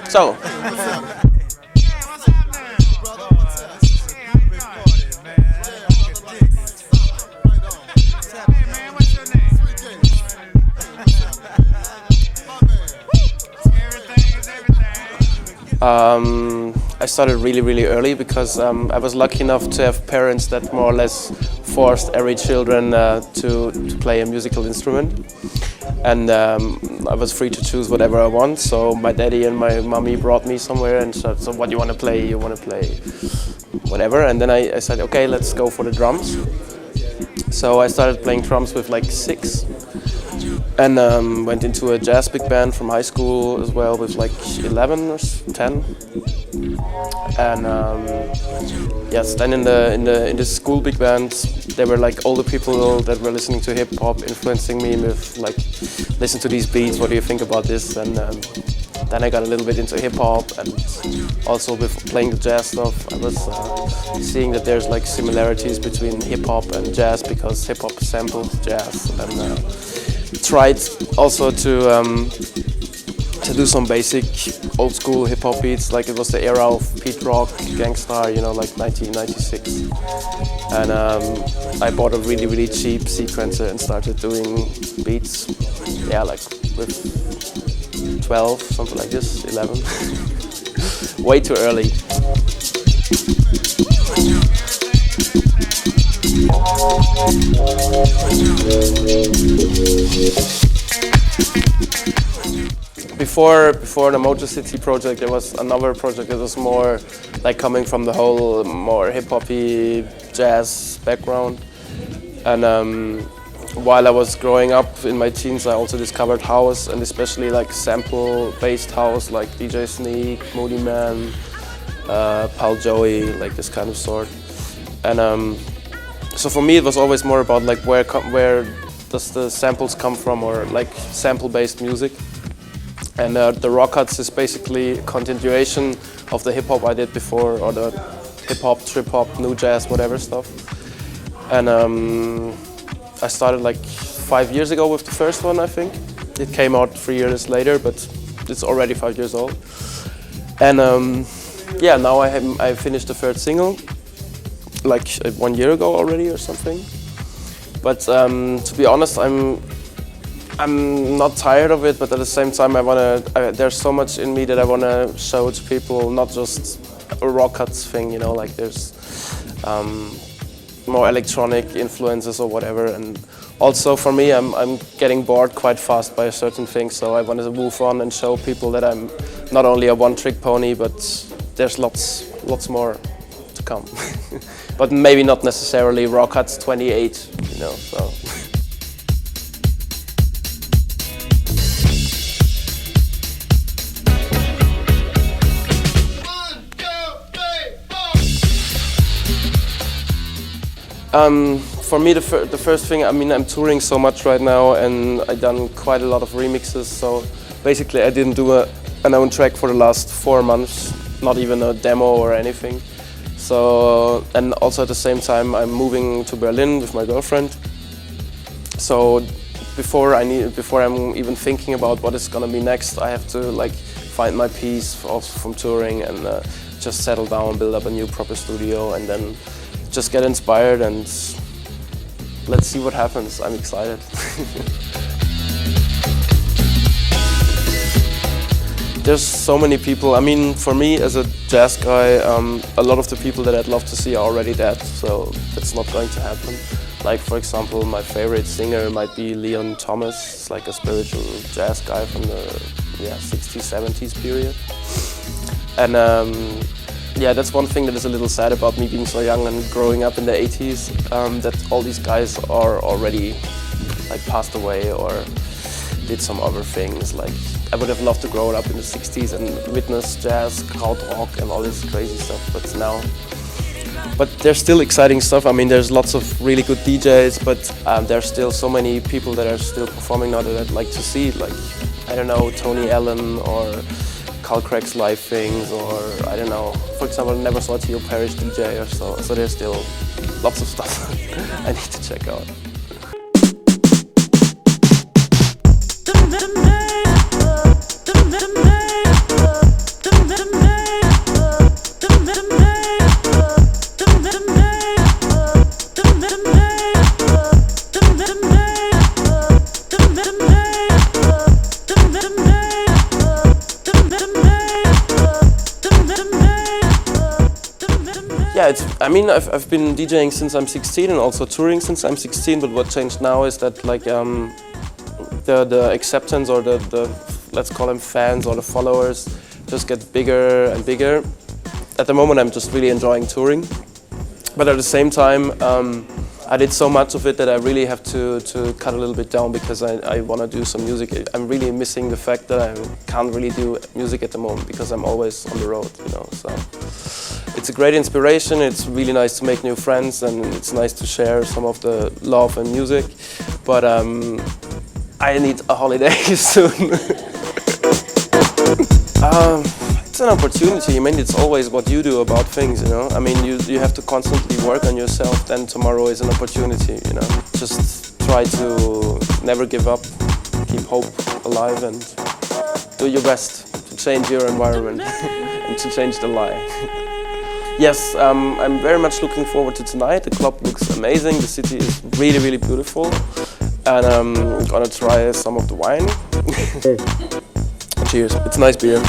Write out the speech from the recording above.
So. I started really early because I was lucky enough to have parents that more or less forced every children to play a musical instrument, and I was free to choose whatever I want. So my daddy and my mommy brought me somewhere and said, "So what do you want to play? You want to play whatever?" And then I said, "Okay, let's go for the drums." So I started playing drums with like 6. And went into a jazz big band from high school as well with like 11 or 10. And yes, then in the school big band, there were like older people that were listening to hip hop, influencing me with like, listen to these beats. What do you think about this? And then I got a little bit into hip hop, and also with playing the jazz stuff, I was seeing that there's like similarities between hip hop and jazz because hip hop sampled jazz. And tried also to do some basic old school hip hop beats, like it was the era of Pete Rock, Gangstar, you know, like 1996. And I bought a really cheap sequencer and started doing beats, yeah, like with 12, something like this, 11. Way too early. Before the Mojo City project, there was another project that was more like coming from the whole more hip-hoppy jazz background. And while I was growing up in my teens, I also discovered house, and especially like sample-based house, like DJ Sneak, Moody Man, Pal Joey, like this kind of sort. And so for me, it was always more about like where does the samples come from, or like sample-based music. And the rock cuts is basically a continuation of the hip hop I did before, or the hip hop, trip hop, new jazz, whatever stuff. And I started like 5 years ago with the first one, I think. It came out 3 years later, but it's already 5 years old. And yeah, now I finished the third single, like 1 year ago already or something. But to be honest, I'm not tired of it, but at the same time, there's so much in me that I wanna show to people, not just a rock cuts thing, you know, like there's more electronic influences or whatever. And also for me, I'm getting bored quite fast by a certain thing, so I wanted to move on and show people that I'm not only a one-trick pony, but there's lots more to come. But maybe not necessarily rock cuts 28, you know, so. For me, the first thing, I mean, I'm touring so much right now, and I've done quite a lot of remixes, so basically I didn't do an own track for the last 4 months, not even a demo or anything. So, and also at the same time, I'm moving to Berlin with my girlfriend. So before I'm even thinking about what is gonna be next, I have to like find my peace also from touring, and just settle down, build up a new proper studio, and then just get inspired, and let's see what happens. I'm excited. There's so many people. I mean, for me as a jazz guy, a lot of the people that I'd love to see are already dead, so that's not going to happen. Like, for example, my favorite singer might be Leon Thomas. It's like a spiritual jazz guy from the 60s, 70s period. And yeah, that's one thing that is a little sad about me being so young and growing up in the 80s, that all these guys are already like passed away or did some other things. Like, I would have loved to grow up in the 60s and witness jazz, crowd rock and all this crazy stuff, but there's still exciting stuff. I mean, there's lots of really good DJs, but there's still so many people that are still performing now that I'd like to see, like, I don't know, Tony Allen or Carl Craig's live things, or I don't know, for example, I never saw Theo Parrish DJ or so there's still lots of stuff I need to check out. Yeah, I mean, I've been DJing since I'm 16 and also touring since I'm 16. But what changed now is that like the acceptance or the let's call them fans or the followers just get bigger and bigger. At the moment, I'm just really enjoying touring. But at the same time, I did so much of it that I really have to cut a little bit down because I want to do some music. I'm really missing the fact that I can't really do music at the moment because I'm always on the road, you know. So it's a great inspiration. It's really nice to make new friends and it's nice to share some of the love and music. But I need a holiday soon. It's an opportunity. I mean, it's always what you do about things, you know. I mean, you have to constantly work on yourself, then tomorrow is an opportunity, you know. Just try to never give up, keep hope alive and do your best to change your environment and to change the lie. Yes, I'm very much looking forward to tonight. The club looks amazing, the city is really, really beautiful. And I'm gonna try some of the wine. Cheers, it's nice beer.